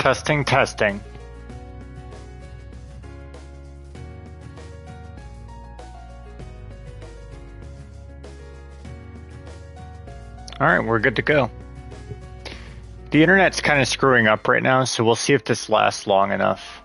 Testing, testing. Alright, we're good to go. The internet's kind of screwing up right now, so we'll see if this lasts long enough.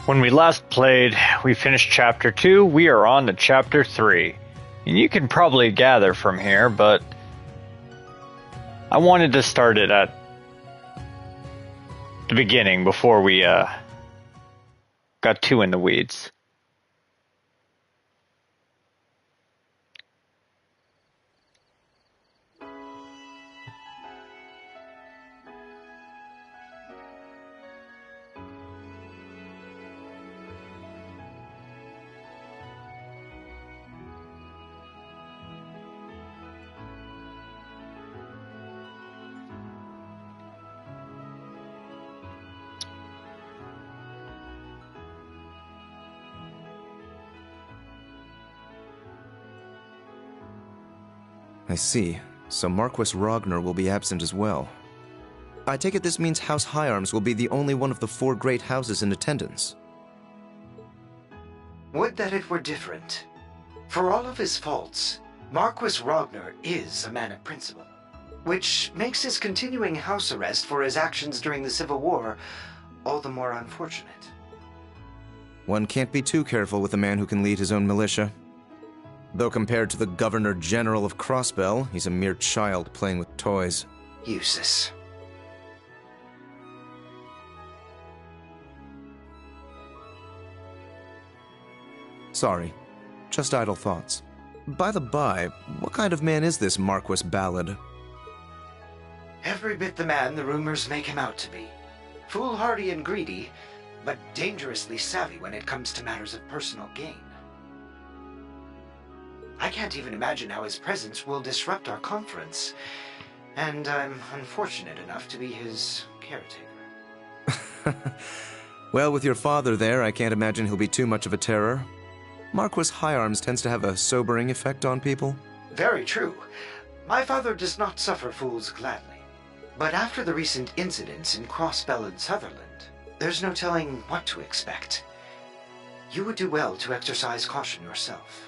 When we last played, we finished Chapter 2, we are on to Chapter 3. And you can probably gather from here, but I wanted to start it at the beginning before we got too in the weeds. I see. So Marquis Ragnar will be absent as well. I take it this means House Higharms will be the only one of the 4 great houses in attendance. Would that it were different. For all of his faults, Marquis Ragnar is a man of principle, which makes his continuing house arrest for his actions during the Civil War all the more unfortunate. One can't be too careful with a man who can lead his own militia. Though compared to the Governor General of Crossbell, he's a mere child playing with toys. Useless. Sorry. Just idle thoughts. By the by, what kind of man is this Marquis Ballad? Every bit the man the rumors make him out to be. Foolhardy and greedy, but dangerously savvy when it comes to matters of personal gain. I can't even imagine how his presence will disrupt our conference, and I'm unfortunate enough to be his caretaker. Well, with your father there, I can't imagine he'll be too much of a terror. Marquis Higharms tends to have a sobering effect on people. Very true. My father does not suffer fools gladly. But after the recent incidents in Crossbell and Sutherland, there's no telling what to expect. You would do well to exercise caution yourself.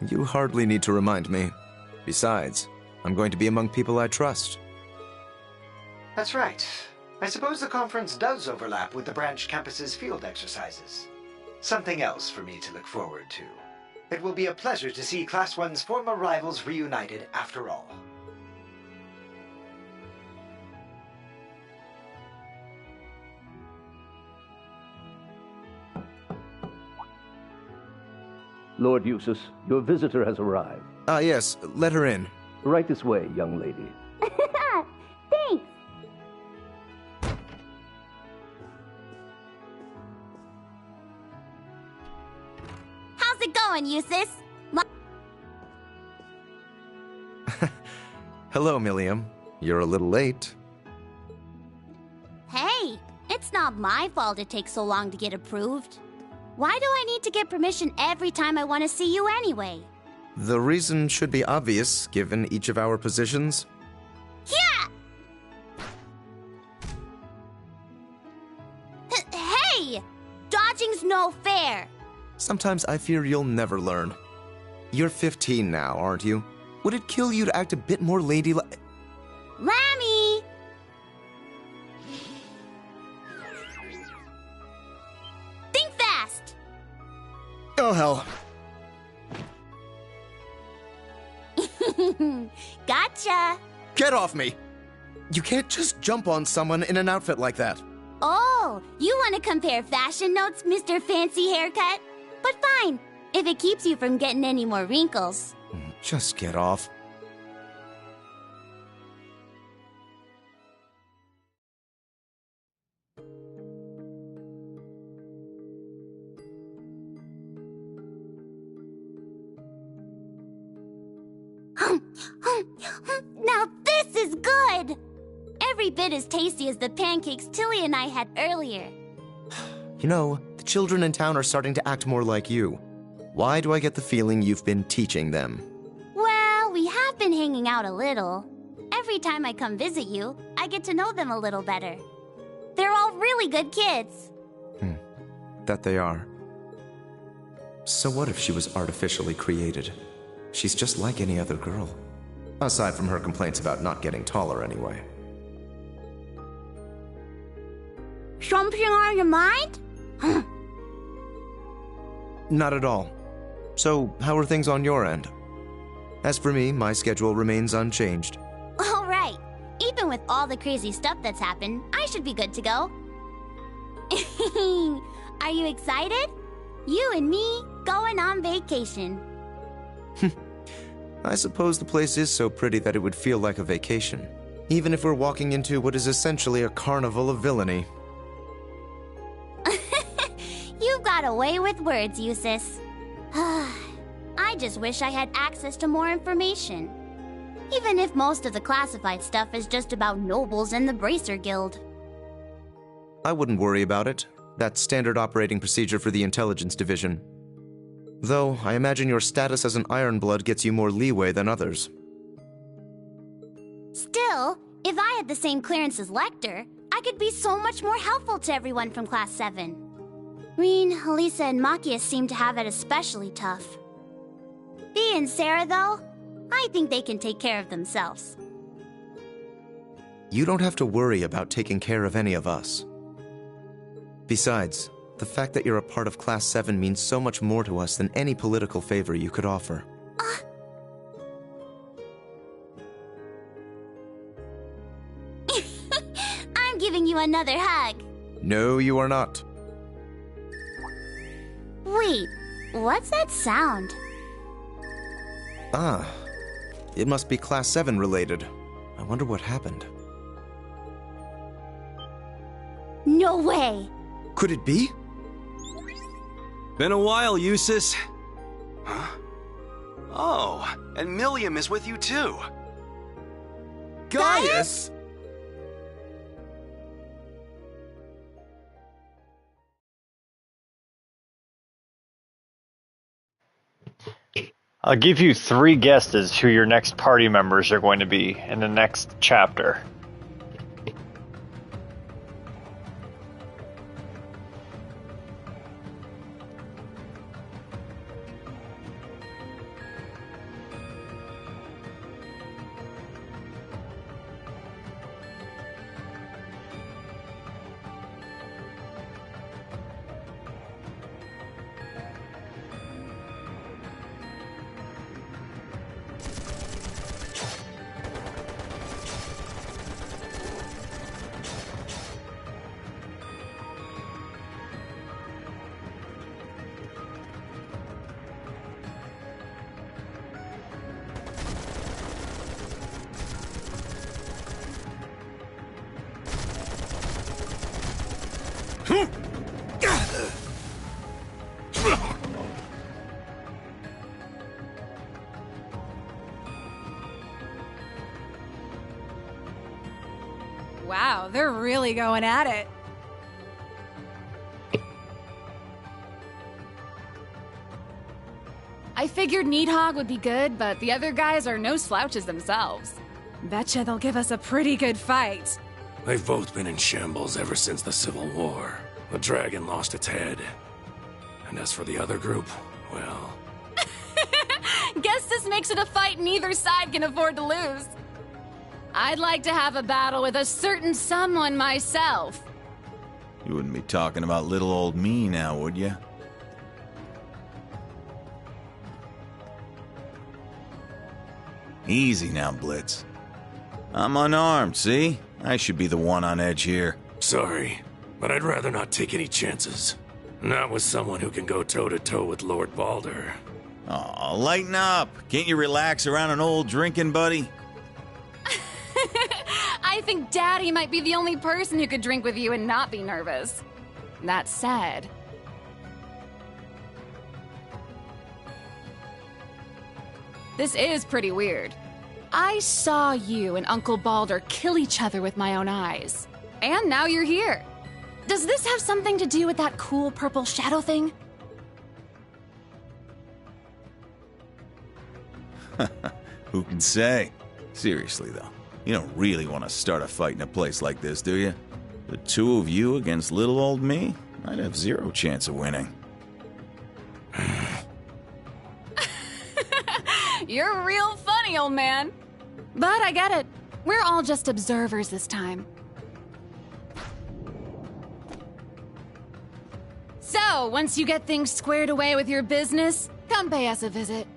You hardly need to remind me. Besides, I'm going to be among people I trust. That's right. I suppose the conference does overlap with the branch campus's field exercises. Something else for me to look forward to. It will be a pleasure to see Class 1's former rivals reunited after all. Lord Eustace, your visitor has arrived. Yes, let her in. Right this way, young lady. Thanks! How's it going, Eustace? Hello, Milliam. You're a little late. Hey, it's not my fault it takes so long to get approved. Why do I need to get permission every time I want to see you anyway? The reason should be obvious, given each of our positions. Yeah! Hey! Dodging's no fair! Sometimes I fear you'll never learn. You're 15 now, aren't you? Would it kill you to act a bit more ladylike? Lammy! Think fast! Oh, hell. Gotcha! Get off me! You can't just jump on someone in an outfit like that. Oh, you want to compare fashion notes, Mr. Fancy Haircut? But fine, if it keeps you from getting any more wrinkles. Just get off. Now this is good! Every bit as tasty as the pancakes Tilly and I had earlier. You know, the children in town are starting to act more like you. Why do I get the feeling you've been teaching them? Well, we have been hanging out a little. Every time I come visit you, I get to know them a little better. They're all really good kids. That they are. So what if she was artificially created? She's just like any other girl. Aside from her complaints about not getting taller anyway. Something on your mind? Not at all. So, how are things on your end? As for me, my schedule remains unchanged. All right. Even with all the crazy stuff that's happened, I should be good to go. Are you excited? You and me going on vacation. I suppose the place is so pretty that it would feel like a vacation, even if we're walking into what is essentially a carnival of villainy. You've got a way with words, Eustace. I just wish I had access to more information. Even if most of the classified stuff is just about nobles and the Bracer Guild. I wouldn't worry about it. That's standard operating procedure for the Intelligence Division. Though, I imagine your status as an Ironblood gets you more leeway than others. Still, if I had the same clearance as Lecter, I could be so much more helpful to everyone from Class 7. Elisa and Machias seem to have it especially tough. Bea and Sarah, though, I think they can take care of themselves. You don't have to worry about taking care of any of us. Besides, the fact that you're a part of Class 7 means so much more to us than any political favor you could offer. I'm giving you another hug. No, you are not. Wait, what's that sound? Ah, it must be Class 7 related. I wonder what happened. No way! Could it be? Been a while, Eustace. Huh? Oh, and Milliam is with you too. Gaius! I'll give you 3 guesses who your next party members are going to be in the next chapter. Wow, they're really going at it. I figured Needhog would be good, but the other guys are no slouches themselves. Betcha they'll give us a pretty good fight. They've both been in shambles ever since the Civil War. The dragon lost its head. And as for the other group, well... Guess this makes it a fight neither side can afford to lose. I'd like to have a battle with a certain someone myself. You wouldn't be talking about little old me now, would you? Easy now, Blitz. I'm unarmed, see? I should be the one on edge here. Sorry, but I'd rather not take any chances. Not with someone who can go toe-to-toe with Lord Balder. Aw, lighten up. Can't you relax around an old drinking buddy? I think Daddy might be the only person who could drink with you and not be nervous. That said... This is pretty weird. I saw you and Uncle Balder kill each other with my own eyes. And now you're here. Does this have something to do with that cool purple shadow thing? Who can say? Seriously, though, you don't really want to start a fight in a place like this, do you? The two of you against little old me? I'd have zero chance of winning. You're real funny, old man. But I get it. We're all just observers this time. So, once you get things squared away with your business, come pay us a visit.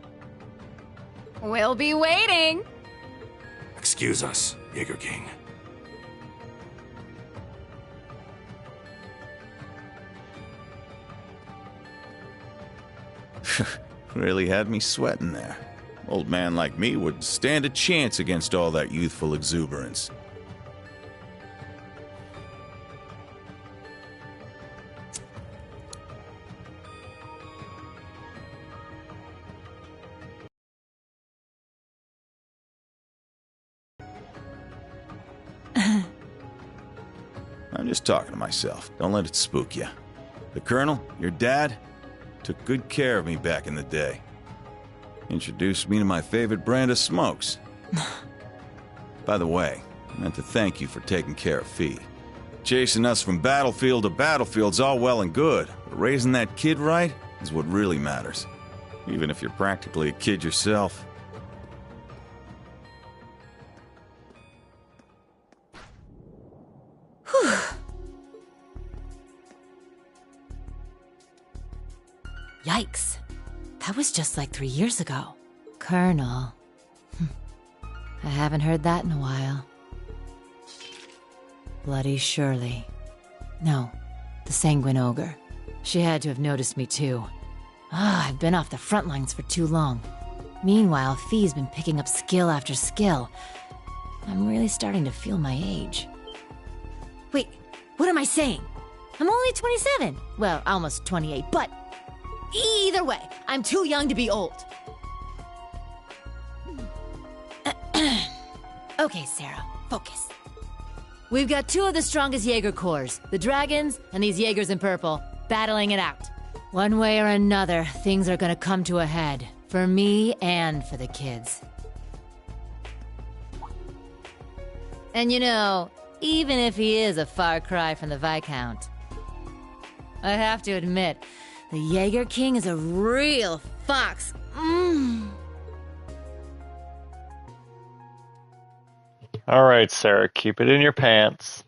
We'll be waiting. Excuse us, Jaeger King. Really had me sweating there. Old man like me wouldn't stand a chance against all that youthful exuberance. I'm just talking to myself. Don't let it spook you. The Colonel, your dad, took good care of me back in the day. Introduced me to my favorite brand of smokes. By the way, I meant to thank you for taking care of Fee. Chasing us from battlefield to battlefield's all well and good, but raising that kid right is what really matters. Even if you're practically a kid yourself. Yikes. That was just like 3 years ago. Colonel. I haven't heard that in a while. Bloody Shirley. No, the Sanguine Ogre. She had to have noticed me too. I've been off the front lines for too long. Meanwhile, Fee's been picking up skill after skill. I'm really starting to feel my age. Wait, what am I saying? I'm only 27. Well, almost 28, but... Either way, I'm too young to be old. Okay, Sarah, focus. We've got two of the strongest Jaeger corps, the Dragons and these Jaegers in purple, battling it out. One way or another, things are gonna come to a head. For me and for the kids. And you know, even if he is a far cry from the Viscount, I have to admit, the Jaeger King is a real fox. All right, Sarah, keep it in your pants.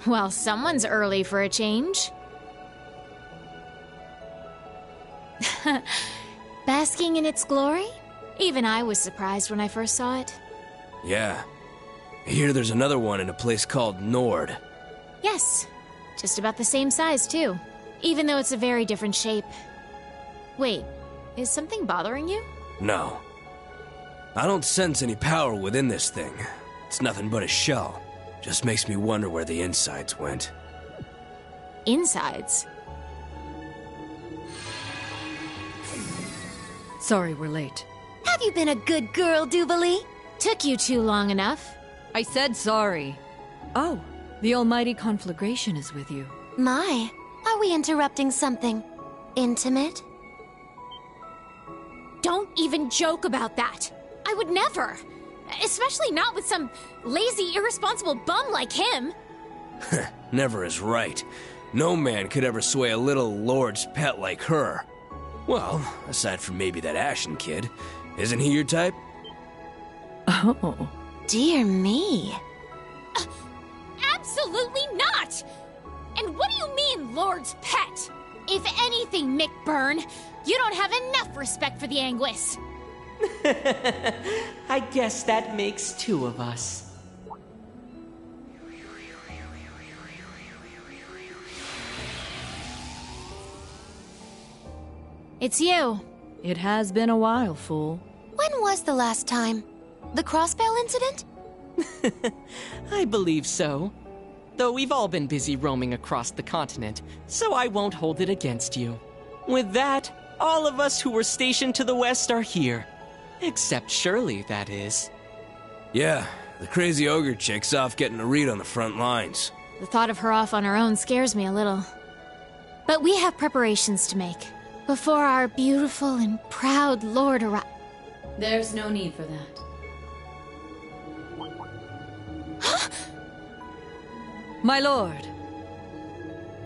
Well, someone's early for a change. Basking in its glory? Even I was surprised when I first saw it. Yeah. I hear there's another one in a place called Nord. Yes, just about the same size, too. Even though it's a very different shape. Wait, is something bothering you? No. I don't sense any power within this thing. It's nothing but a shell. Just makes me wonder where the insides went. Insides? Sorry we're late. Have you been a good girl, Jubilee? Took you too long enough. I said sorry. Oh, the almighty conflagration is with you. My, are we interrupting something intimate? Don't even joke about that. I would never. Especially not with some lazy, irresponsible bum like him. Never is right. No man could ever sway a little lord's pet like her. Well, aside from maybe that Ashen kid. Isn't he your type? Oh. Dear me. Absolutely not! And what do you mean, Lord's pet? If anything, Mick Byrne, you don't have enough respect for the Anguis. I guess that makes two of us. It's you. It has been a while, fool. When was the last time? The Crossbell incident? I believe so. Though we've all been busy roaming across the continent, so I won't hold it against you. With that, all of us who were stationed to the west are here. Except Shirley, that is. Yeah, the crazy ogre chick's off getting a read on the front lines. The thought of her off on her own scares me a little. But we have preparations to make. Before our beautiful and proud lord arrives. There's no need for that. My lord.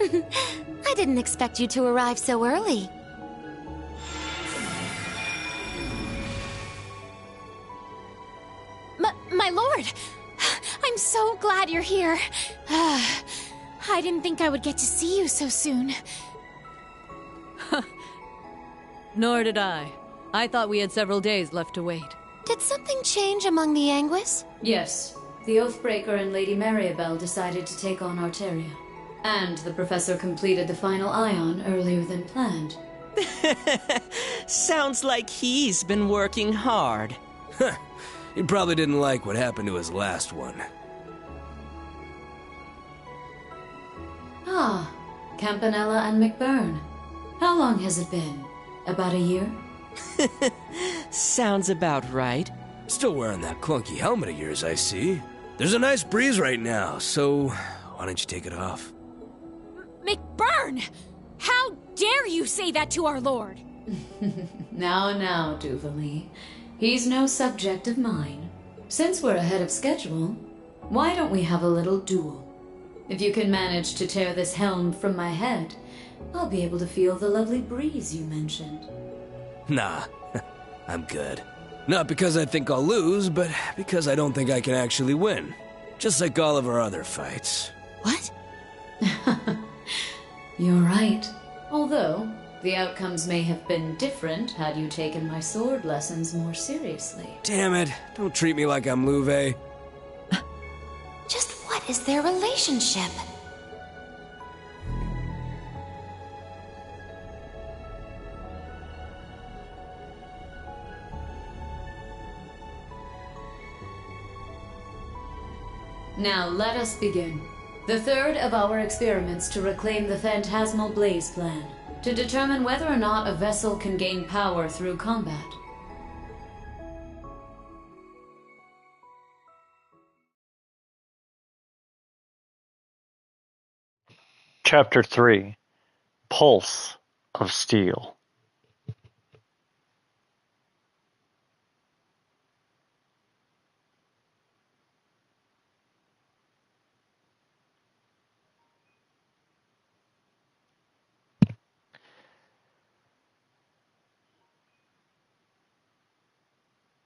I didn't expect you to arrive so early. My lord! I'm so glad you're here. I didn't think I would get to see you so soon. Nor did I. I thought we had several days left to wait. Did something change among the Anguis? Yes. The Oathbreaker and Lady Mariabelle decided to take on Arteria. And the Professor completed the final ion earlier than planned. Sounds like he's been working hard. He probably didn't like what happened to his last one. Ah, Campanella and McBurn. How long has it been? About a year? Sounds about right. Still wearing that clunky helmet of yours, I see. There's a nice breeze right now, so why don't you take it off? McBurn! How dare you say that to our lord? Now, Duvalie. He's no subject of mine. Since we're ahead of schedule, why don't we have a little duel? If you can manage to tear this helm from my head, I'll be able to feel the lovely breeze you mentioned. Nah, I'm good. Not because I think I'll lose, but because I don't think I can actually win. Just like all of our other fights. What? You're right. Although, the outcomes may have been different had you taken my sword lessons more seriously. Damn it, don't treat me like I'm Louvet. Just what is their relationship? Now let us begin. The third of our experiments to reclaim the Phantasmal Blaze Plan, to determine whether or not a vessel can gain power through combat. Chapter 3 Pulse of Steel.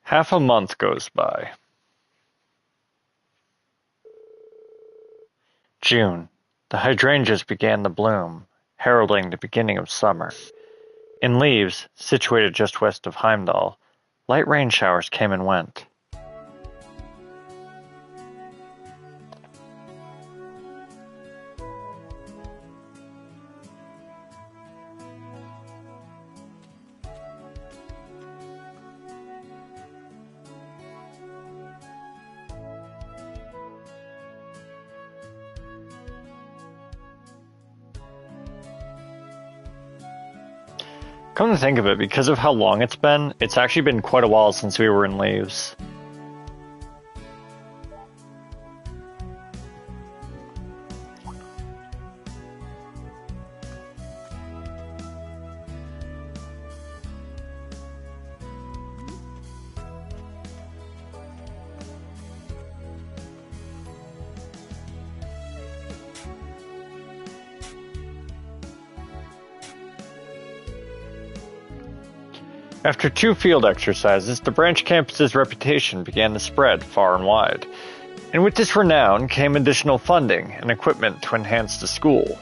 Half a month goes by. June. The hydrangeas began to bloom, heralding the beginning of summer. In Leaves, situated just west of Heimdall, light rain showers came and went. Come to think of it, because of how long it's actually been quite a while since we were in Leaves. After 2 field exercises, the branch campus's reputation began to spread far and wide, and with this renown came additional funding and equipment to enhance the school.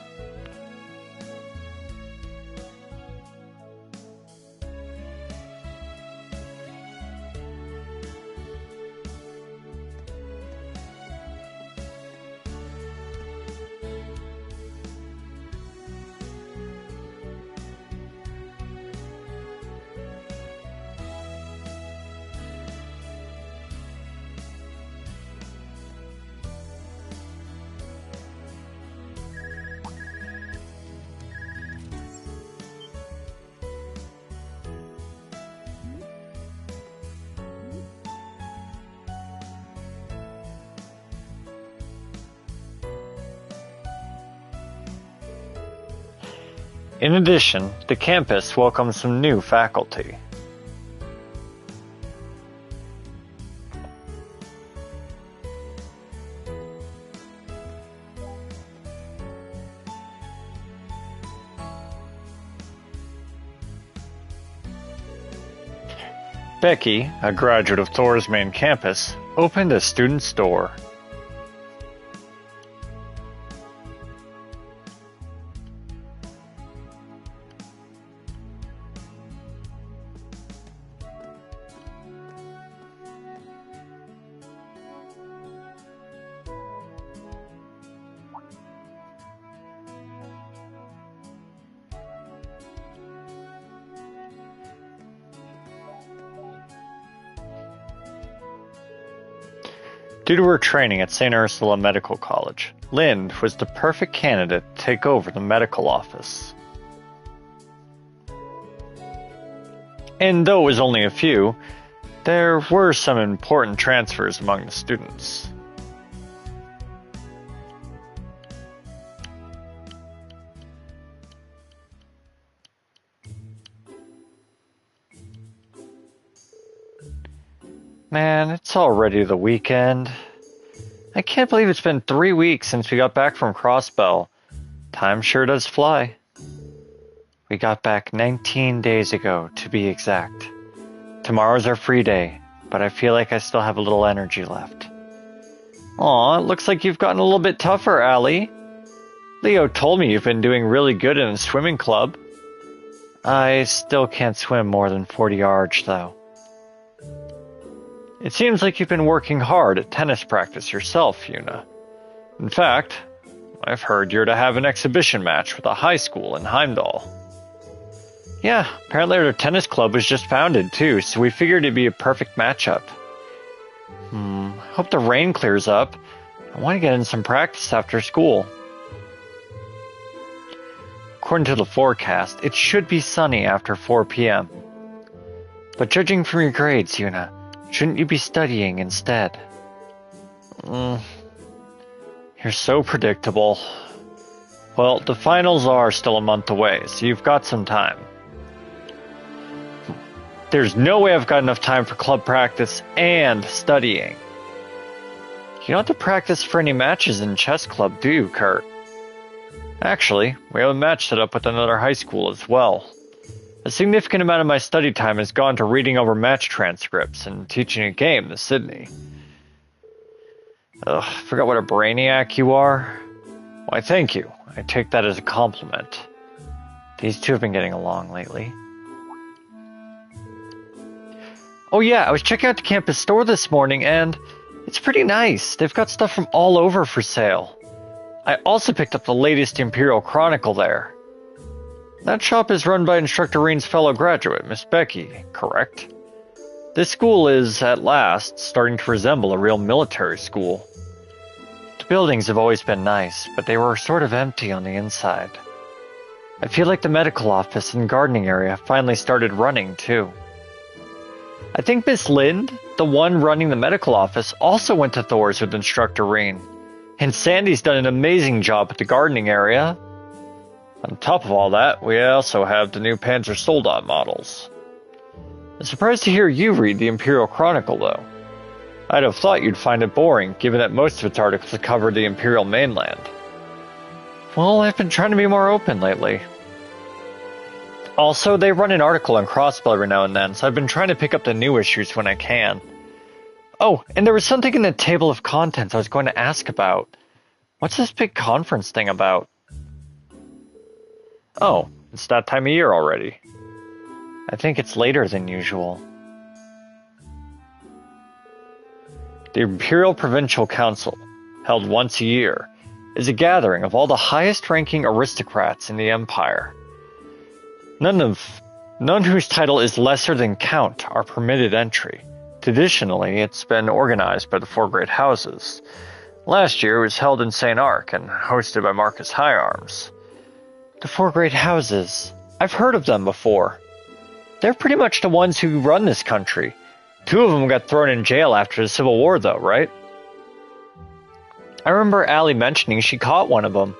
In addition, the campus welcomes some new faculty. Becky, a graduate of Thors main campus, opened a student store. Due to her training at St. Ursula Medical College, Lind was the perfect candidate to take over the medical office. And though it was only a few, there were some important transfers among the students. Man, it's already the weekend. I can't believe it's been 3 weeks since we got back from Crossbell. Time sure does fly. We got back 19 days ago, to be exact. Tomorrow's our free day, but I feel like I still have a little energy left. Aw, it looks like you've gotten a little bit tougher, Allie. Leo told me you've been doing really good in a swimming club. I still can't swim more than 40 yards, though. It seems like you've been working hard at tennis practice yourself, Yuna. In fact, I've heard you're to have an exhibition match with a high school in Heimdall. Yeah, apparently our tennis club was just founded too, so we figured it'd be a perfect matchup. Hope the rain clears up. I want to get in some practice after school. According to the forecast, it should be sunny after 4 p.m. But judging from your grades, Yuna, shouldn't you be studying instead? You're so predictable. Well, the finals are still a month away, so you've got some time. There's no way I've got enough time for club practice and studying. You don't have to practice for any matches in chess club, do you, Kurt? Actually, we have a match set up with another high school as well. A significant amount of my study time has gone to reading over match transcripts and teaching a game to Sydney. Forgot what a brainiac you are? Why, thank you. I take that as a compliment. These two have been getting along lately. Oh yeah, I was checking out the campus store this morning and it's pretty nice. They've got stuff from all over for sale. I also picked up the latest Imperial Chronicle there. That shop is run by Instructor Reen's fellow graduate, Miss Becky, correct? This school is, at last, starting to resemble a real military school. The buildings have always been nice, but they were sort of empty on the inside. I feel like the medical office and gardening area finally started running, too. I think Miss Lind, the one running the medical office, also went to Thors with Instructor Reen. And Sandy's done an amazing job at the gardening area. On top of all that, we also have the new Panzer Soldat models. I'm surprised to hear you read the Imperial Chronicle, though. I'd have thought you'd find it boring, given that most of its articles cover the Imperial mainland. Well, I've been trying to be more open lately. Also, they run an article on Crossbell every now and then, so I've been trying to pick up the new issues when I can. Oh, and there was something in the table of contents I was going to ask about. What's this big conference thing about? Oh, it's that time of year already. I think it's later than usual. The Imperial Provincial Council, held once a year, is a gathering of all the highest-ranking aristocrats in the Empire. None whose title is lesser than Count are permitted entry. Traditionally, it's been organized by the four great houses. Last year it was held in St. Ark and hosted by Marcus Higharms. The four great houses. I've heard of them before. They're pretty much the ones who run this country. Two of them got thrown in jail after the Civil War, though, right? I remember Allie mentioning she caught one of them.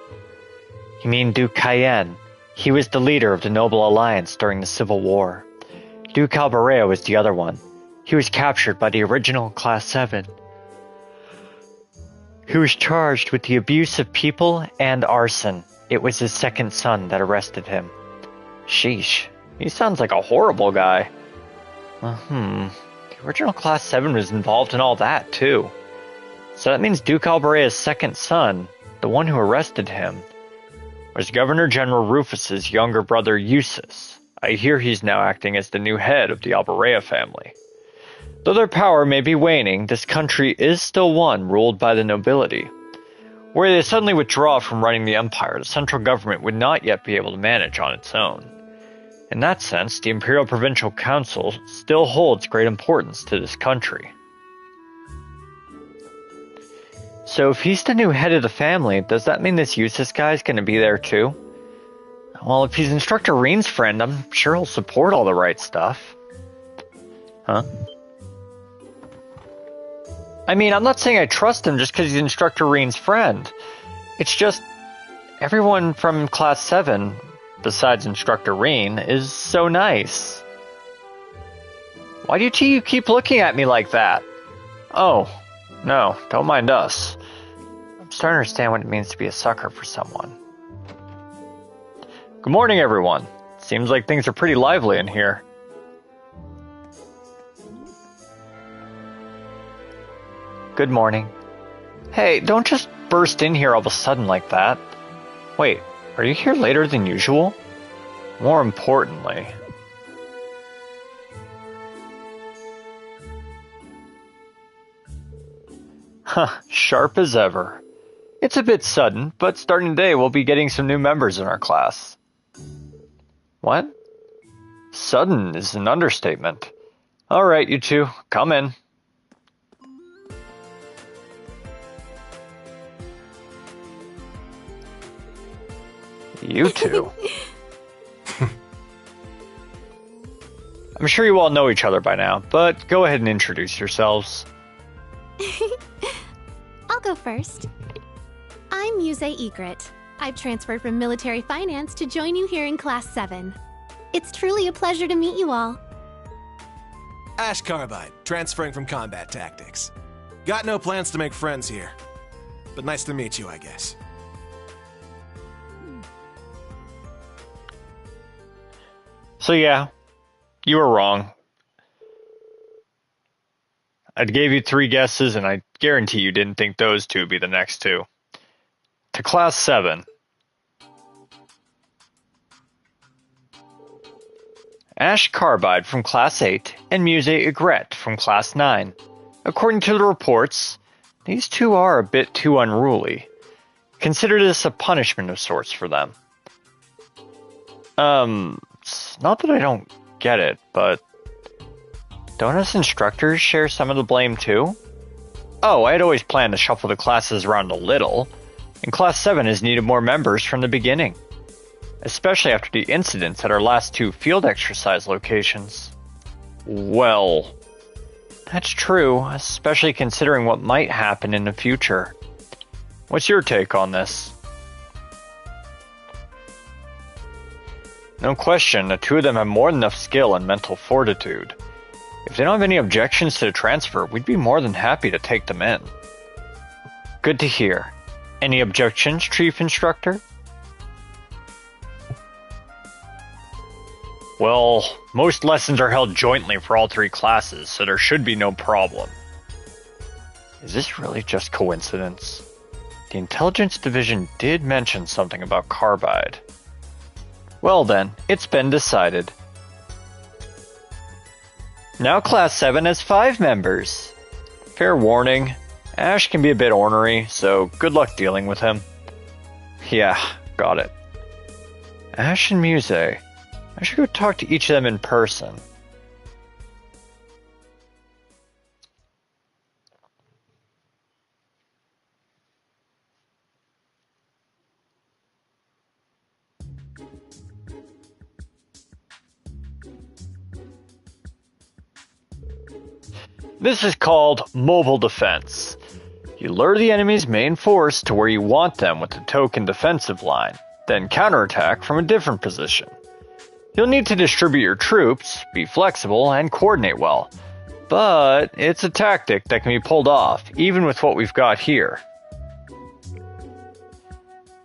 You mean Duke Cayenne? He was the leader of the Noble Alliance during the Civil War. Duke Alberea was the other one. He was captured by the original Class 7. He was charged with the abuse of people and arson. It was his second son that arrested him. Sheesh, he sounds like a horrible guy. The original Class 7 was involved in all that, too. So that means Duke Alberea's second son, the one who arrested him, was Governor General Rufus's younger brother Eustace. I hear he's now acting as the new head of the Alberea family. Though their power may be waning, this country is still one ruled by the nobility. Were they suddenly withdraw from running the empire, the central government would not yet be able to manage on its own. In that sense, the Imperial Provincial Council still holds great importance to this country. So if he's the new head of the family, does that mean this Eustace guy's going to be there too? Well, if he's Instructor Reen's friend, I'm sure he'll support all the right stuff. Huh? I mean, I'm not saying I trust him just because he's Instructor Reen's friend. It's just, everyone from Class 7, besides Instructor Reen, is so nice. Why do you keep looking at me like that? Oh, no, don't mind us. I'm starting to understand what it means to be a sucker for someone. Good morning, everyone. Seems like things are pretty lively in here. Good morning. Hey, don't just burst in here all of a sudden like that. Wait, are you here later than usual? More importantly... Huh, sharp as ever. It's a bit sudden, but starting today we'll be getting some new members in our class. What? Sudden is an understatement. Alright, you two, come in. You two. I'm sure you all know each other by now, but go ahead and introduce yourselves. I'll go first. I'm Muse Egret. I've transferred from military finance to join you here in Class 7. It's truly a pleasure to meet you all. Ash Carbide, transferring from combat tactics. Got no plans to make friends here, but nice to meet you, I guess. So yeah, you were wrong. I gave you 3 guesses, and I guarantee you didn't think those two would be the next two. To Class 7. Ash Carbide from Class 8 and Muse Egret from Class 9. According to the reports, these two are a bit too unruly. Consider this a punishment of sorts for them. It's not that I don't get it, but don't us instructors share some of the blame too? Oh, I had always planned to shuffle the classes around a little, and Class 7 has needed more members from the beginning. Especially after the incidents at our last two field exercise locations. Well, that's true, especially considering what might happen in the future. What's your take on this? No question, the two of them have more than enough skill and mental fortitude. If they don't have any objections to the transfer, we'd be more than happy to take them in. Good to hear. Any objections, Chief Instructor? Well, most lessons are held jointly for all three classes, so there should be no problem. Is this really just coincidence? The Intelligence Division did mention something about Carbide. Well then, it's been decided. Now Class 7 has 5 members. Fair warning, Ash can be a bit ornery, so good luck dealing with him. Yeah, got it. Ash and Muse. I should go talk to each of them in person. This is called mobile defense. You lure the enemy's main force to where you want them with the token defensive line, then counterattack from a different position. You'll need to distribute your troops, be flexible, and coordinate well. But it's a tactic that can be pulled off, even with what we've got here.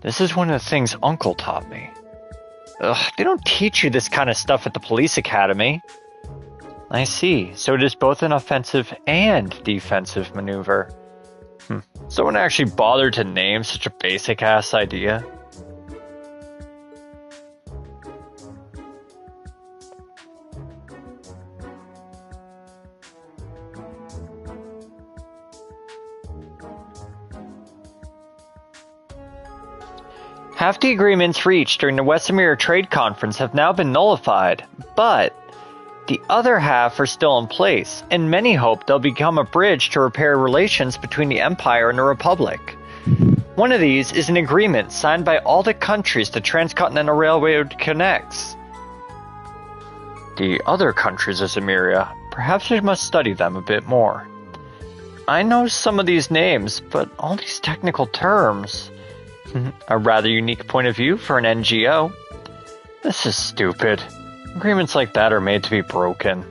This is one of the things Uncle taught me. Ugh, they don't teach you this kind of stuff at the police academy. I see, so it is both an offensive and defensive maneuver. Someone actually bothered to name such a basic-ass idea? Half the agreements reached during the Wesemir Trade Conference have now been nullified, but the other half are still in place, and many hope they'll become a bridge to repair relations between the Empire and the Republic. One of these is an agreement signed by all the countries the Transcontinental Railroad connects. The other countries of Zemuria, perhaps we must study them a bit more. I know some of these names, but all these technical terms... A rather unique point of view for an NGO. This is stupid. Agreements like that are made to be broken.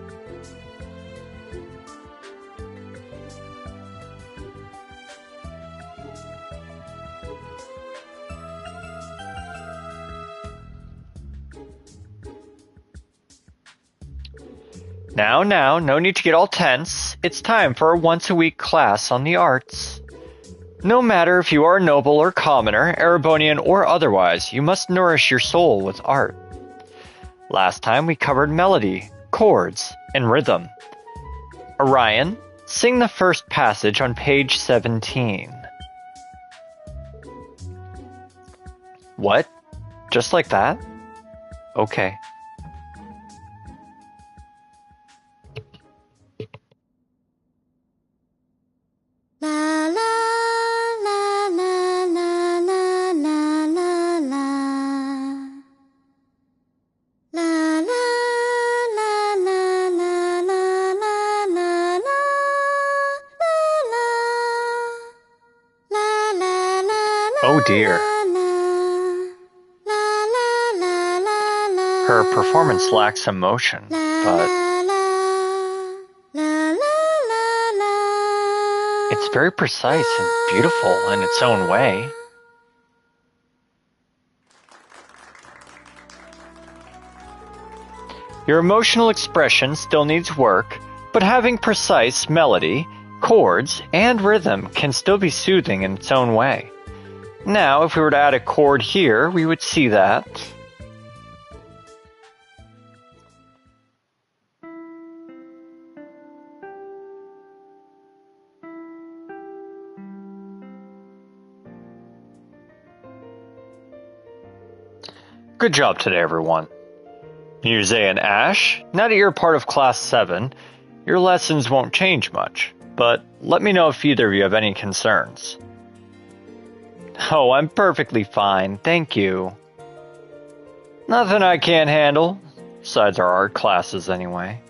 Now, no need to get all tense. It's time for a once-a-week class on the arts. No matter if you are a noble or commoner, Erebonian or otherwise, you must nourish your soul with art. Last time we covered melody, chords, and rhythm. Orion, sing the first passage on page 17. What? Just like that? Okay. La la la la la la la la la. La la la la la la la la la la la la. Oh dear. Her performance lacks emotion, but it's very precise and beautiful in its own way. Your emotional expression still needs work, but having precise melody, chords, and rhythm can still be soothing in its own way. Now, if we were to add a chord here, we would see that. Good job today, everyone. Muse and Ash, now that you're part of Class 7, your lessons won't change much, but let me know if either of you have any concerns. Oh, I'm perfectly fine, thank you. Nothing I can't handle, besides our art classes anyway.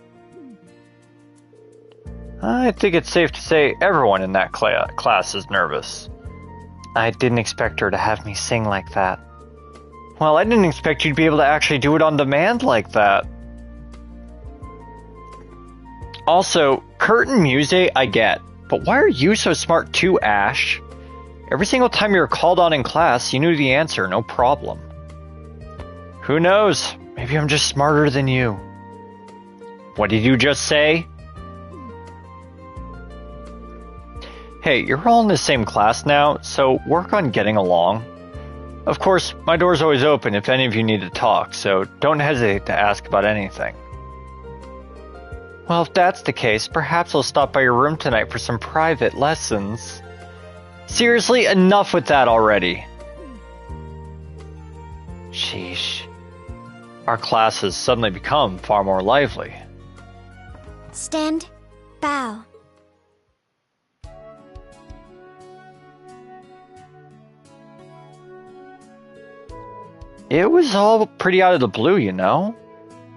I think it's safe to say everyone in that class is nervous. I didn't expect her to have me sing like that. Well, I didn't expect you to be able to actually do it on demand like that. Also, Kurt and Muse I get, but why are you so smart too, Ash? Every single time you were called on in class, you knew the answer, no problem. Who knows? Maybe I'm just smarter than you. What did you just say? Hey, you're all in the same class now, so work on getting along. Of course, my door's always open if any of you need to talk, so don't hesitate to ask about anything. Well, if that's the case, perhaps I'll stop by your room tonight for some private lessons. Seriously, enough with that already. Sheesh. Our class has suddenly become far more lively. Stand. Bow. It was all pretty out of the blue, you know?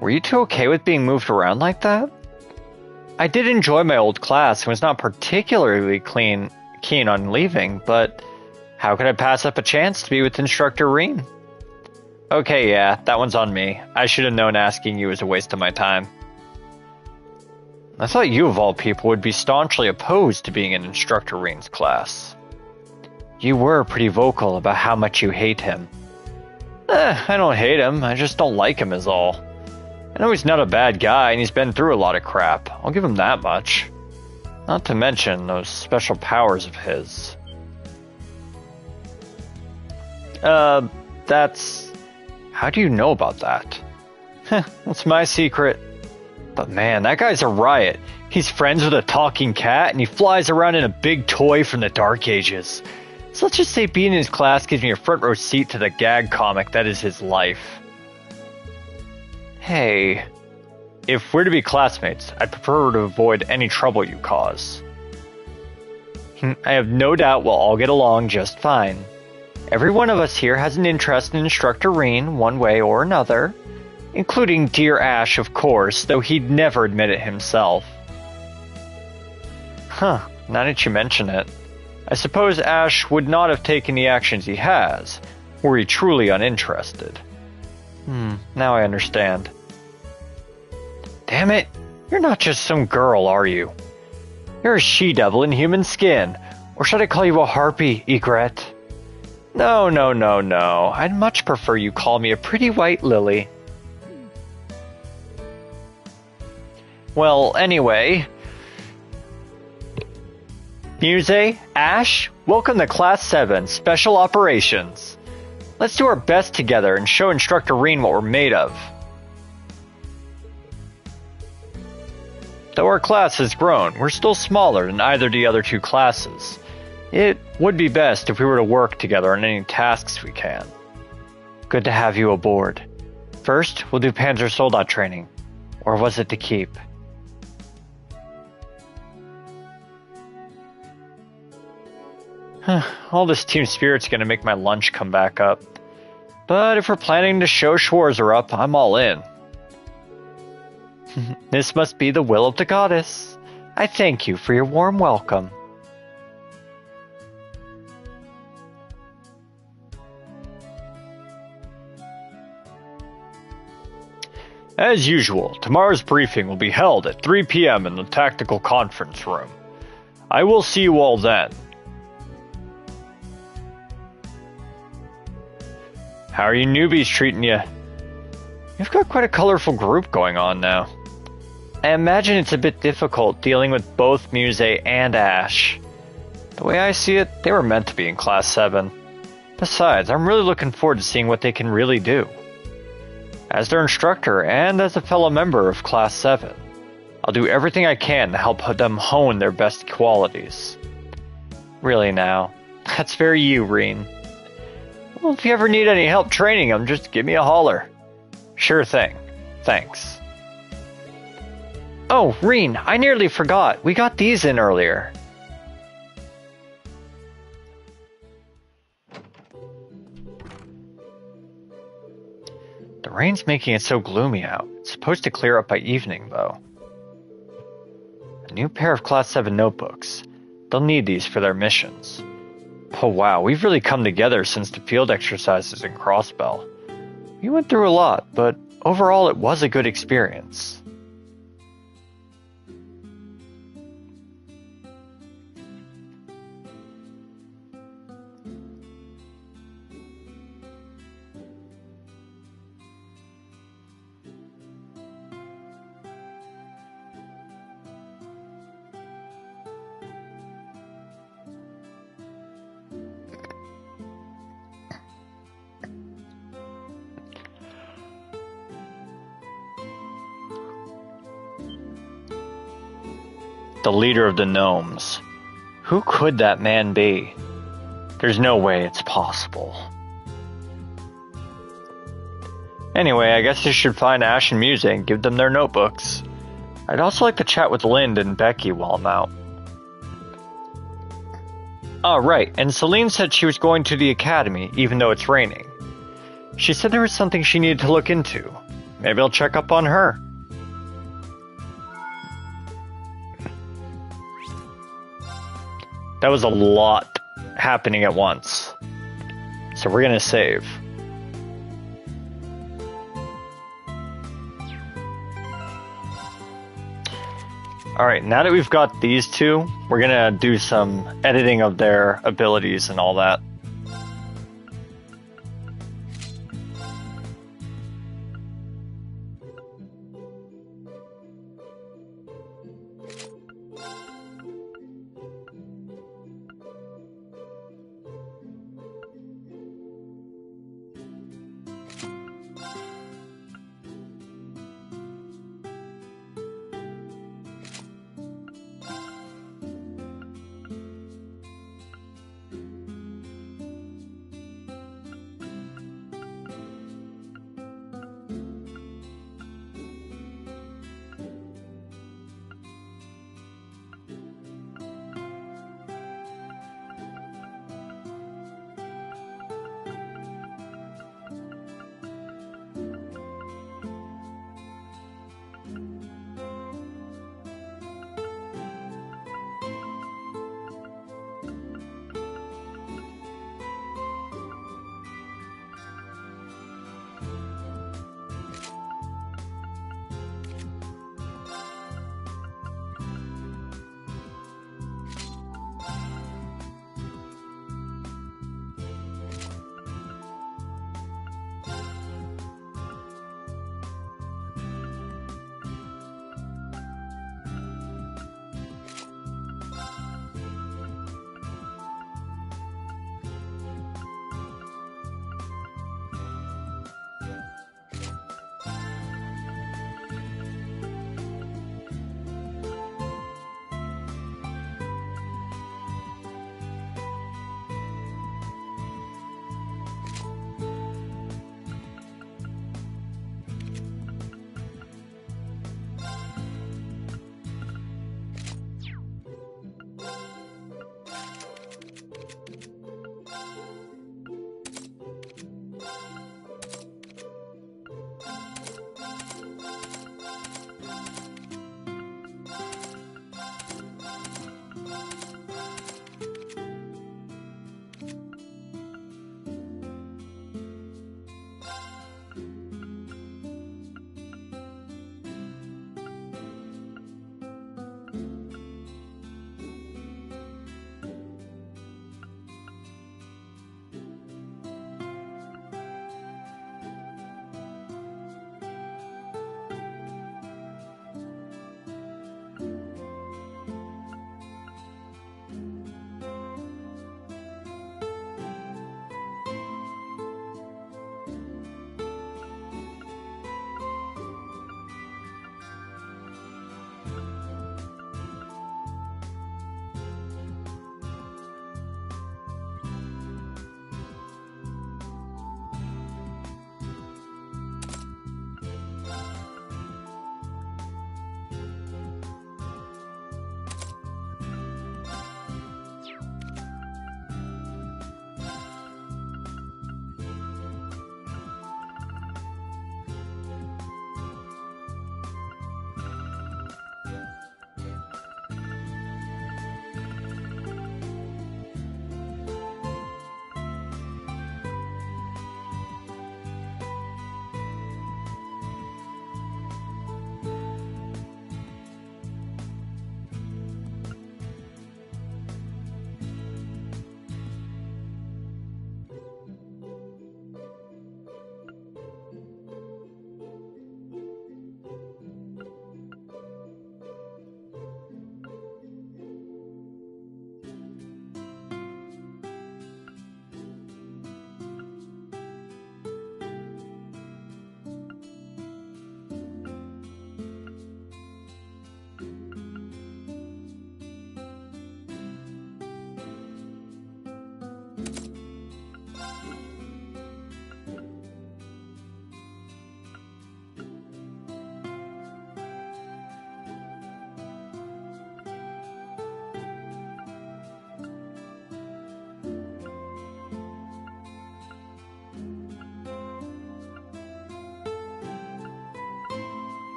Were you two okay with being moved around like that? I did enjoy my old class and was not particularly keen on leaving, but how could I pass up a chance to be with Instructor Reen? Okay, yeah, that one's on me. I should have known asking you was a waste of my time. I thought you of all people would be staunchly opposed to being in Instructor Reen's class. You were pretty vocal about how much you hate him. I don't hate him, I just don't like him is all. I know he's not a bad guy and he's been through a lot of crap. I'll give him that much. Not to mention those special powers of his. That's... How do you know about that? That's my secret. But man, that guy's a riot. He's friends with a talking cat and he flies around in a big toy from the Dark Ages. So let's just say being in his class gives me a front row seat to the gag comic that is his life. Hey, if we're to be classmates, I'd prefer to avoid any trouble you cause. I have no doubt we'll all get along just fine. Every one of us here has an interest in Instructor Reen one way or another, including dear Ash, of course, though he'd never admit it himself. Huh, now that you mention it. I suppose Ash would not have taken the actions he has, were he truly uninterested. Now I understand. Damn it, you're not just some girl, are you? You're a she-devil in human skin, or should I call you a harpy, Egret? No, I'd much prefer you call me a pretty white lily. Well, anyway... Muse, Ash, welcome to Class 7, Special Operations. Let's do our best together and show Instructor Reen what we're made of. Though our class has grown, we're still smaller than either of the other two classes. It would be best if we were to work together on any tasks we can. Good to have you aboard. First, we'll do Panzer Soldat training. Or was it to keep? All this team spirit's gonna make my lunch come back up. But if we're planning to show Schwarzer up, I'm all in. This must be the will of the goddess. I thank you for your warm welcome. As usual, tomorrow's briefing will be held at 3 p.m. in the tactical conference room. I will see you all then. How are you newbies treating you? You've got quite a colorful group going on now. I imagine it's a bit difficult dealing with both Muse and Ash. The way I see it, they were meant to be in Class 7. Besides, I'm really looking forward to seeing what they can really do. As their instructor and as a fellow member of Class 7, I'll do everything I can to help them hone their best qualities. Really now, that's very you, Reen. Well, if you ever need any help training them, just give me a holler. Sure thing. Thanks. Oh, Reen, I nearly forgot. We got these in earlier. The rain's making it so gloomy out. It's supposed to clear up by evening, though. A new pair of Class 7 notebooks. They'll need these for their missions. Oh wow, we've really come together since the field exercises in Crossbell. We went through a lot, but overall it was a good experience. The leader of the gnomes. Who could that man be? There's no way it's possible. Anyway, I guess I should find Ash and Musa and give them their notebooks. I'd also like to chat with Lind and Becky while I'm out. Oh, right, and Celine said she was going to the academy, even though it's raining. She said there was something she needed to look into. Maybe I'll check up on her. That was a lot happening at once. So we're gonna save. Alright, now that we've got these two, we're gonna do some editing of their abilities and all that.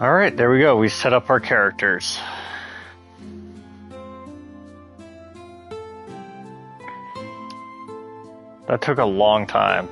Alright, there we go. We set up our characters. That took a long time.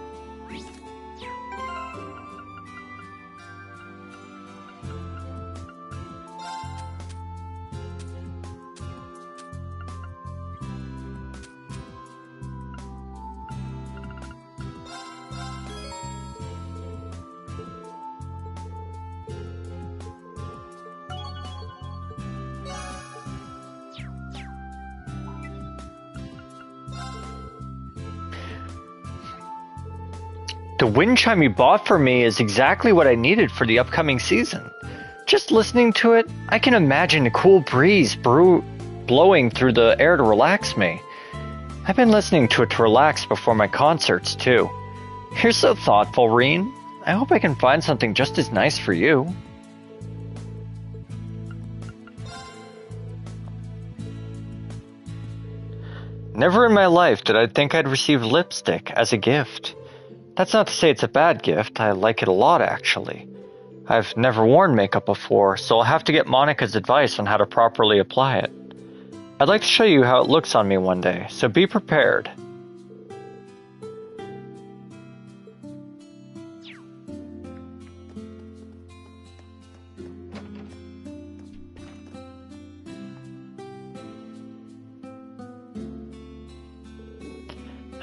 The wind chime you bought for me is exactly what I needed for the upcoming season. Just listening to it, I can imagine a cool breeze blowing through the air to relax me. I've been listening to it to relax before my concerts, too. You're so thoughtful, Reen. I hope I can find something just as nice for you. Never in my life did I think I'd receive lipstick as a gift. That's not to say it's a bad gift. I like it a lot, actually. I've never worn makeup before, so I'll have to get Monica's advice on how to properly apply it. I'd like to show you how it looks on me one day, so be prepared.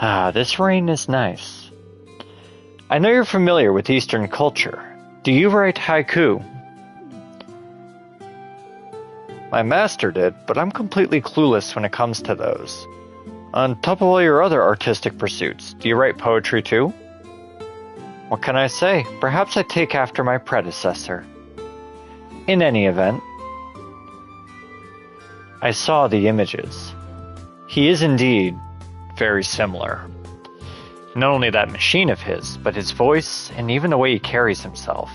Ah, this rain is nice. I know you're familiar with Eastern culture. Do you write haiku? My master did, but I'm completely clueless when it comes to those. On top of all your other artistic pursuits, do you write poetry too? What can I say? Perhaps I take after my predecessor. In any event, I saw the images. He is indeed very similar. Not only that machine of his, but his voice and even the way he carries himself.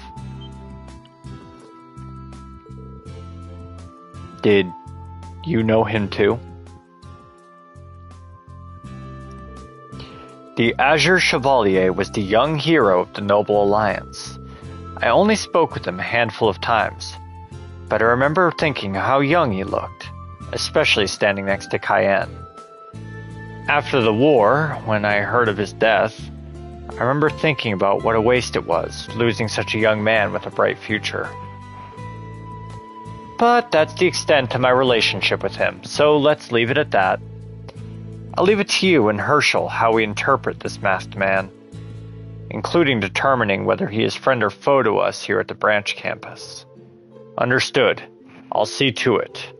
Did you know him too? The Azure Chevalier was the young hero of the Noble Alliance. I only spoke with him a handful of times, but I remember thinking how young he looked, especially standing next to Cayenne. After the war, when I heard of his death, I remember thinking about what a waste it was, losing such a young man with a bright future. But that's the extent of my relationship with him, so let's leave it at that. I'll leave it to you and Herschel how we interpret this masked man, including determining whether he is friend or foe to us here at the branch campus. Understood. I'll see to it,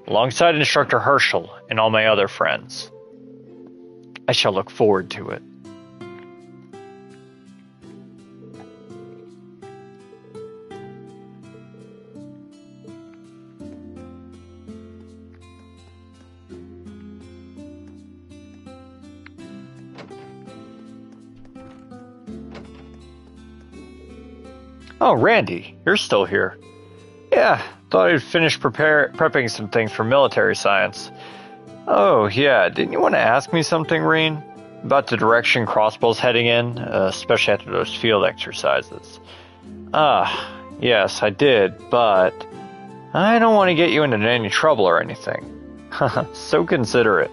alongside Instructor Herschel and all my other friends. I shall look forward to it. Oh, Randy, you're still here. Yeah, thought I'd finish prepping some things for military science. Oh, yeah, didn't you want to ask me something, Reen? About the direction Crossbow's heading in, especially after those field exercises. Yes, I did, but I don't want to get you into any trouble or anything. So considerate.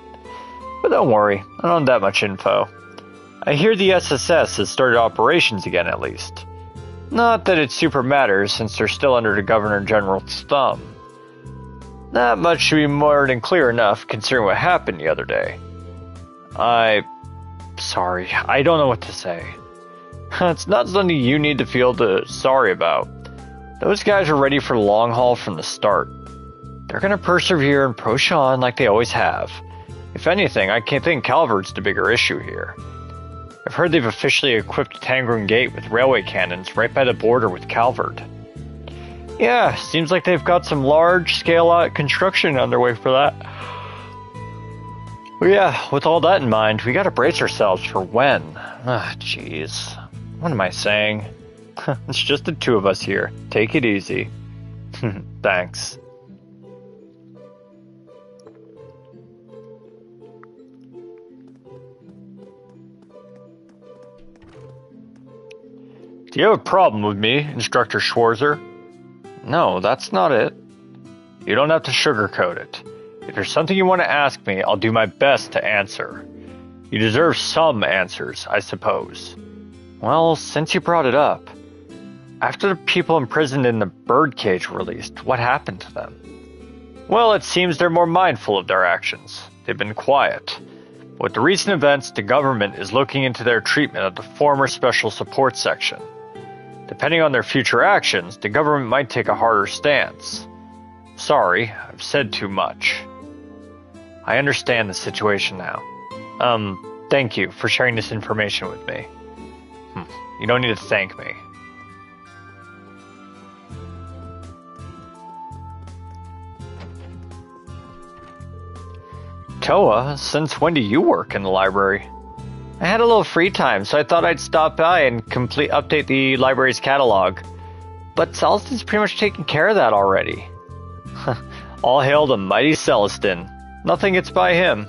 But don't worry, I don't have that much info. I hear the SSS has started operations again, at least. Not that it super matters, since they're still under the Governor General's thumb. That much should be more than clear enough, considering what happened the other day. Sorry, I don't know what to say. It's not something you need to feel sorry about. Those guys are ready for the long haul from the start. They're gonna persevere and push on like they always have. If anything, I can't think Calvert's the bigger issue here. I've heard they've officially equipped Tangrun Gate with railway cannons right by the border with Calvert. Yeah, seems like they've got some large-scale construction underway for that. Well, yeah, with all that in mind, we gotta brace ourselves for when. Jeez. What am I saying? It's just the two of us here. Take it easy. Thanks. Do you have a problem with me, Instructor Schwarzer? No, that's not it. You don't have to sugarcoat it. If there's something you want to ask me, I'll do my best to answer. You deserve some answers, I suppose. Well, since you brought it up, after the people imprisoned in the birdcage were released, what happened to them? Well, it seems they're more mindful of their actions. They've been quiet. With the recent events, the government is looking into their treatment of the former Special Support Section. Depending on their future actions, the government might take a harder stance. Sorry, I've said too much. I understand the situation now. Thank you for sharing this information with me. You don't need to thank me. Toa, since when do you work in the library? I had a little free time, so I thought I'd stop by and update the library's catalog. But Celestin's pretty much taken care of that already. All hail the mighty Celestin. Nothing gets by him.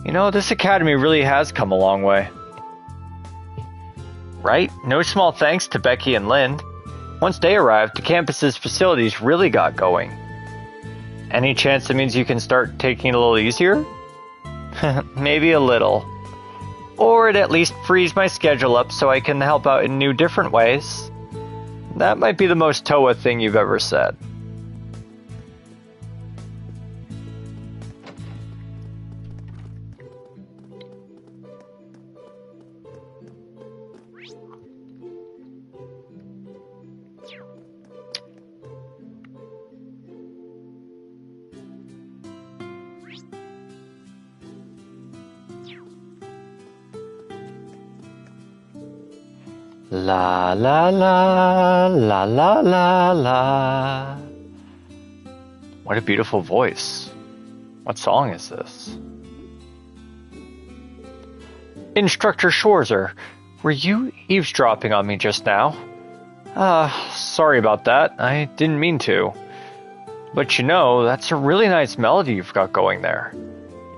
You know, this academy really has come a long way. Right? No small thanks to Becky and Lind. Once they arrived, the campus's facilities really got going. Any chance that means you can start taking it a little easier? Maybe a little. Or it at least frees my schedule up so I can help out in new different ways. That might be the most Toa thing you've ever said. La la la la la la la. What a beautiful voice. What song is this? Instructor Schwarzer, were you eavesdropping on me just now? Sorry about that. I didn't mean to. But you know, that's a really nice melody you've got going there.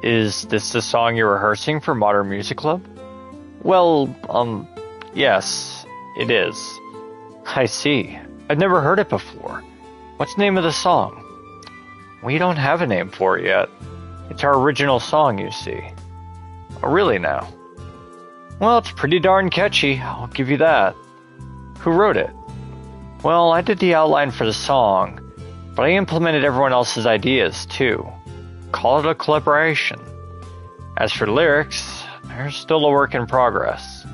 Is this the song you're rehearsing for Modern Music Club? Well, yes. It is. I see. I've never heard it before. What's the name of the song? We don't have a name for it yet. It's our original song, you see. Oh, really now? Well, it's pretty darn catchy, I'll give you that. Who wrote it? Well, I did the outline for the song, but I implemented everyone else's ideas, too. Call it a collaboration. As for the lyrics, they're still a work in progress.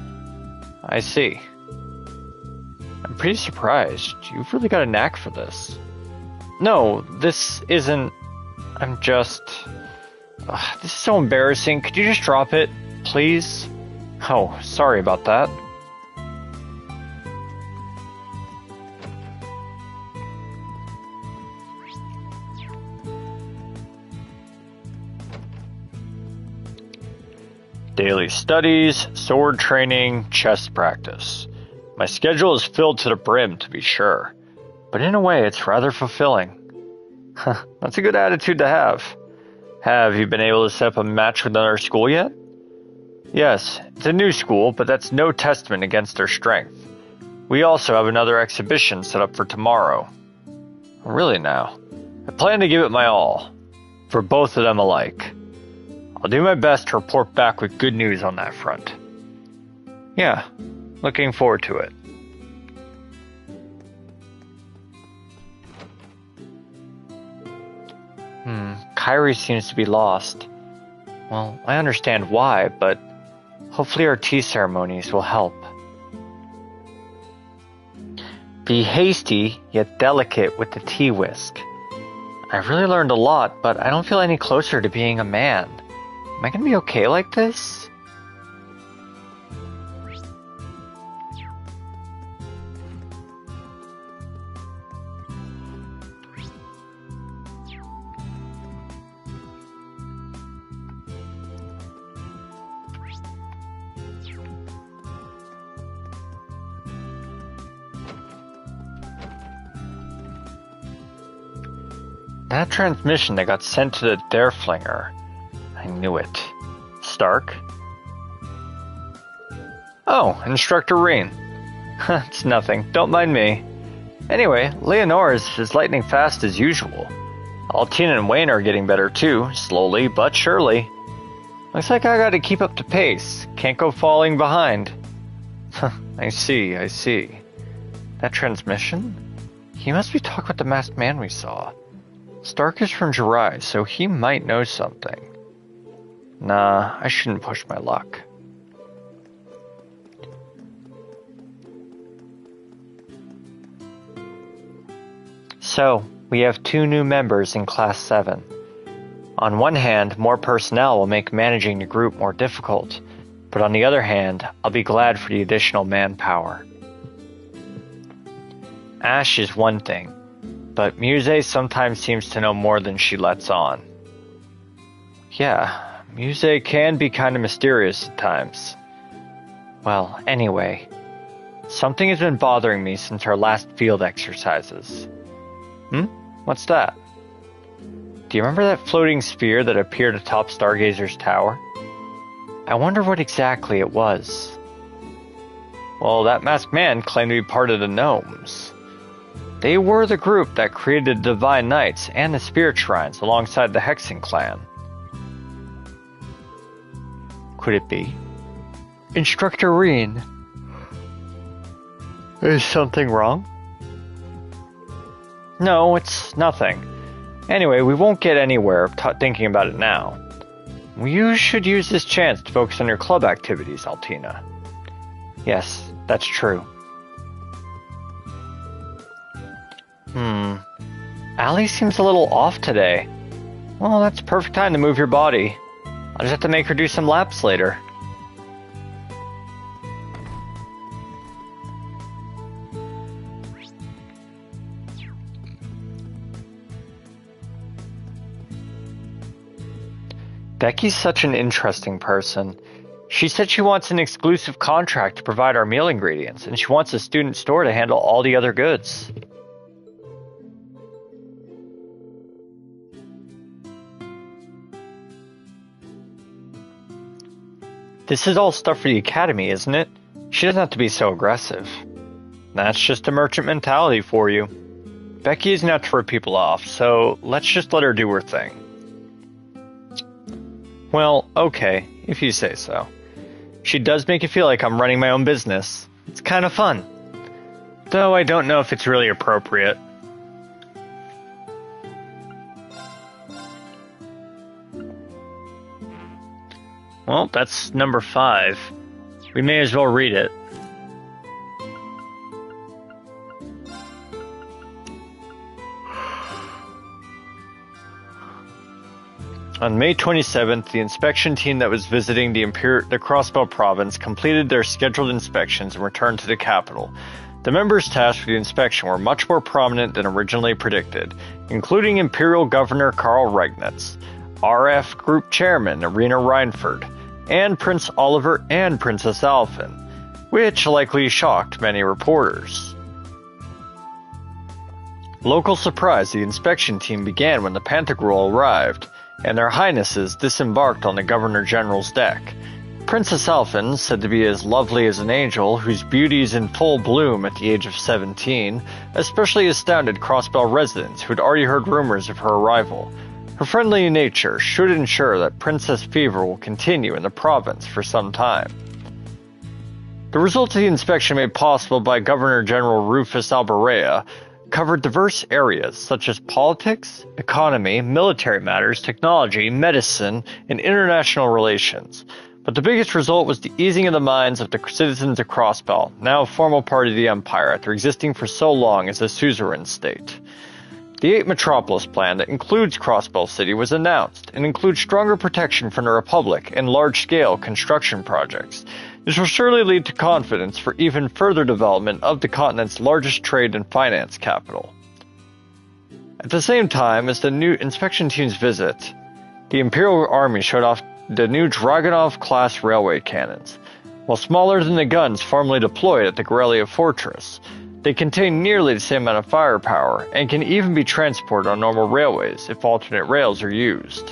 I see. I'm pretty surprised. You've really got a knack for this. No, this isn't... I'm just... this is so embarrassing. Could you just drop it, please? Oh, sorry about that. Daily studies, sword training, chess practice. My schedule is filled to the brim, to be sure, but in a way it's rather fulfilling. That's a good attitude to have. Have you been able to set up a match with another school yet? Yes, it's a new school, but that's no testament against their strength. We also have another exhibition set up for tomorrow. Really now, I plan to give it my all, for both of them alike. I'll do my best to report back with good news on that front. Yeah. Looking forward to it. Kairi seems to be lost. Well, I understand why, but hopefully our tea ceremonies will help. Be hasty, yet delicate with the tea whisk. I've really learned a lot, but I don't feel any closer to being a man. Am I gonna be okay like this? That transmission that got sent to the Dareflinger. I knew it. Stark? Oh, Instructor Rain. It's nothing. Don't mind me. Anyway, Leonora's is lightning fast as usual. Altina and Wayne are getting better too, slowly but surely. Looks like I gotta keep up the pace. Can't go falling behind. I see. That transmission? He must be talking with the masked man we saw. Stark is from Jirai, so he might know something. Nah, I shouldn't push my luck. So, we have 2 new members in Class 7. On one hand, more personnel will make managing the group more difficult, but on the other hand, I'll be glad for the additional manpower. Ash is one thing, but Muse sometimes seems to know more than she lets on. Yeah, Muse can be kind of mysterious at times. Well, anyway, something has been bothering me since our last field exercises. What's that? Do you remember that floating sphere that appeared atop Stargazer's tower? I wonder what exactly it was. Well, that masked man claimed to be part of the gnomes. They were the group that created the Divine Knights and the Spirit Shrines alongside the Hexen clan. Could it be? Instructor Reen. Is something wrong? No, it's nothing. Anyway, we won't get anywhere thinking about it now. You should use this chance to focus on your club activities, Altina. Yes, that's true. Allie seems a little off today. Well, that's the perfect time to move your body. I'll just have to make her do some laps later. Becky's such an interesting person. She said she wants an exclusive contract to provide our meal ingredients, and she wants a student store to handle all the other goods. This is all stuff for the academy, isn't it? She doesn't have to be so aggressive. That's just a merchant mentality for you. Becky isn't out to rip people off, so let's just let her do her thing. Well, okay, if you say so. She does make it feel like I'm running my own business. It's kind of fun. Though I don't know if it's really appropriate. Well, that's number 5. We may as well read it. On May 27th, the inspection team that was visiting the Crossbell province completed their scheduled inspections and returned to the capital. The members tasked with the inspection were much more prominent than originally predicted, including Imperial Governor Karl Regnitz, RF Group Chairman Irina Reinford, and Prince Oliver and Princess Alphen, which likely shocked many reporters. Local surprise, the inspection team began when the Pantagruel arrived, and their highnesses disembarked on the Governor General's deck. Princess Alphen, said to be as lovely as an angel, whose beauty is in full bloom at the age of 17, especially astounded Crossbell residents who had already heard rumors of her arrival. Her friendly nature should ensure that Princess Fever will continue in the province for some time. The results of the inspection made possible by Governor General Rufus Alberea covered diverse areas such as politics, economy, military matters, technology, medicine, and international relations. But the biggest result was the easing of the minds of the citizens of Crossbell, now a formal part of the Empire after existing for so long as a suzerain state. The 8 Metropolis Plan that includes Crossbell City was announced and includes stronger protection from the Republic and large-scale construction projects. This will surely lead to confidence for even further development of the continent's largest trade and finance capital. At the same time as the new inspection team's visit, the Imperial Army showed off the new Dragunov-class railway cannons. While smaller than the guns formerly deployed at the Gorelia Fortress, they contain nearly the same amount of firepower and can even be transported on normal railways if alternate rails are used.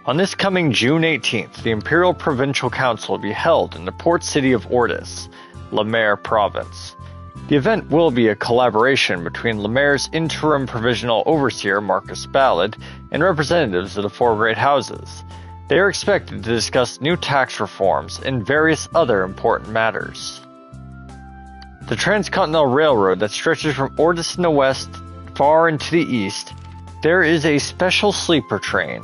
On this coming June 18th, the Imperial Provincial Council will be held in the port city of Ortis. Lemaire Province. The event will be a collaboration between Lemaire's interim provisional overseer Marcus Ballard and representatives of the four great houses. They are expected to discuss new tax reforms and various other important matters. The Transcontinental Railroad that stretches from Ordis in the west far into the east, there is a special sleeper train.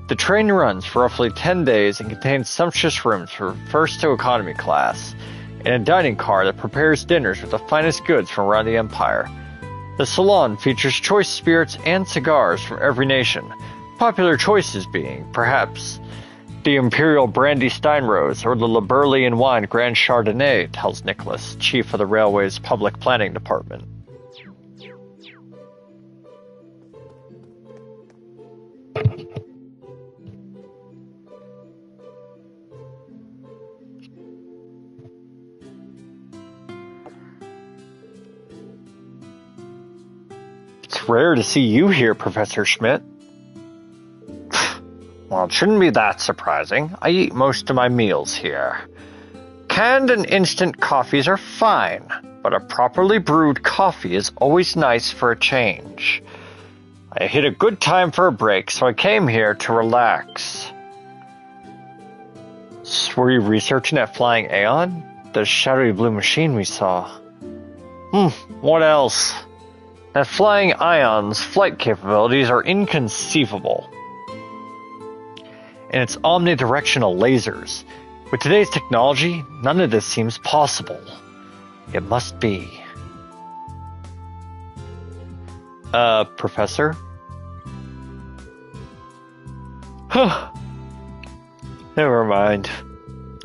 The train runs for roughly 10 days and contains sumptuous rooms for first to economy class, and a dining car that prepares dinners with the finest goods from around the empire. The salon features choice spirits and cigars from every nation, popular choices being, perhaps, the Imperial Brandy Steinrose or the Liberlian Wine Grand Chardonnay, tells Nicholas, chief of the railway's public planning department. It's rare to see you here, Professor Schmidt. Well, it shouldn't be that surprising. I eat most of my meals here. Canned and instant coffees are fine, but a properly brewed coffee is always nice for a change. I hit a good time for a break, so I came here to relax. So were you researching that flying Aeon? The shadowy blue machine we saw. What else? That flying Ion's flight capabilities are inconceivable. And its omnidirectional lasers. With today's technology, none of this seems possible. It must be. Professor? Never mind.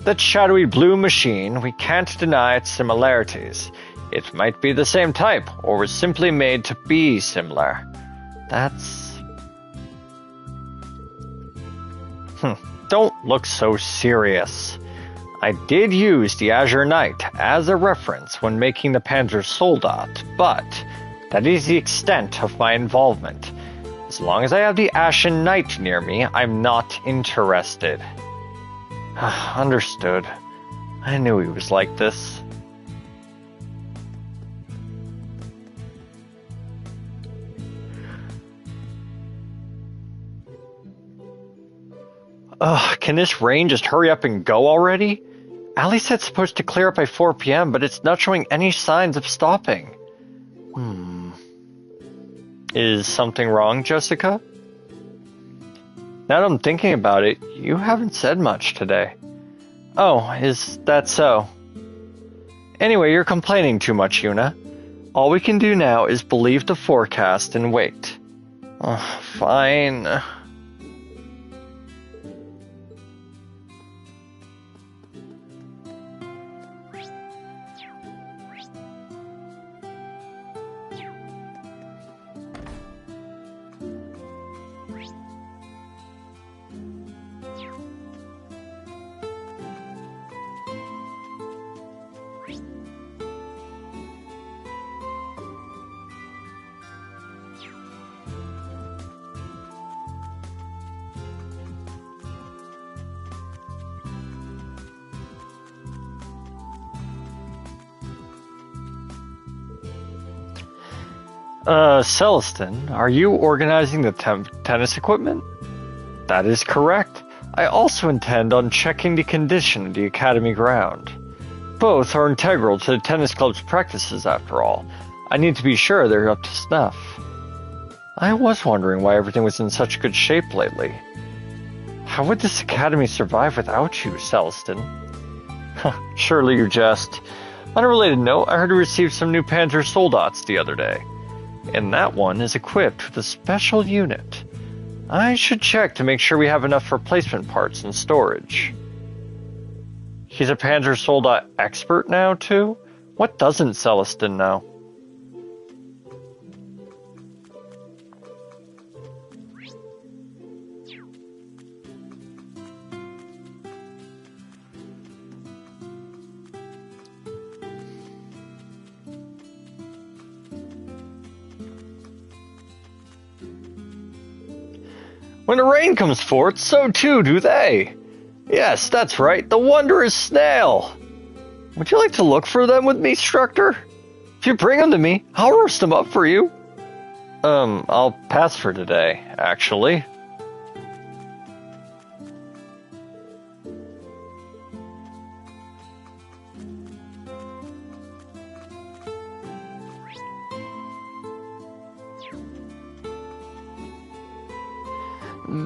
That shadowy blue machine, we can't deny its similarities. It might be the same type, or was simply made to be similar. That's... Don't look so serious. I did use the Azure Knight as a reference when making the Panzer Soldat, but that is the extent of my involvement. As long as I have the Ashen Knight near me, I'm not interested. Understood. I knew he was like this. Can this rain just hurry up and go already? Ali said it's supposed to clear up by 4 p.m., but it's not showing any signs of stopping. Is something wrong, Jessica? Now that I'm thinking about it, you haven't said much today. Oh, is that so? Anyway, you're complaining too much, Yuna. All we can do now is believe the forecast and wait. Fine. Celestin, are you organizing the tennis equipment? That is correct. I also intend on checking the condition of the academy ground. Both are integral to the tennis club's practices, after all. I need to be sure they're up to snuff. I was wondering why everything was in such good shape lately. How would this academy survive without you, Celestin? Surely you jest. On a related note, I heard you received some new Panzer Soldats the other day. And that one is equipped with a special unit. I should check to make sure we have enough replacement parts and storage. He's a Panzer Soldat expert now, too? What doesn't Celestin know? When the rain comes forth, so too do they. Yes, that's right, the wondrous snail. Would you like to look for them with me, Structor? If you bring them to me, I'll roast them up for you. I'll pass for today, actually.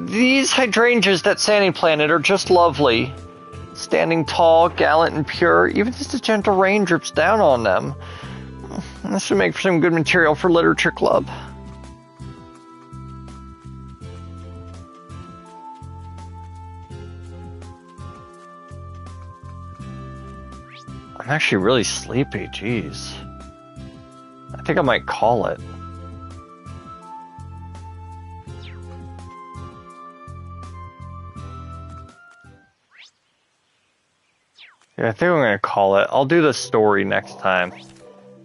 These hydrangeas that Sandy planted are just lovely. Standing tall, gallant, and pure, even just a gentle rain drips down on them. This would make for some good material for literature club. I'm actually really sleepy, jeez. I think I might call it. Yeah, I think I'm going to call it. I'll do the story next time.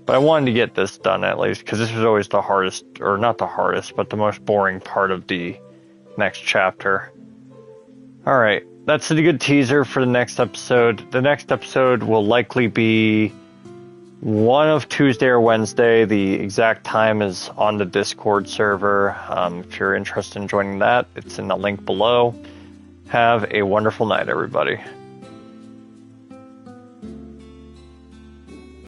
But I wanted to get this done at least, because this was always the hardest, or not the hardest, but the most boring part of the next chapter. Alright, that's a good teaser for the next episode. The next episode will likely be one of Tuesday or Wednesday. The exact time is on the Discord server. If you're interested in joining that, it's in the link below. Have a wonderful night, everybody.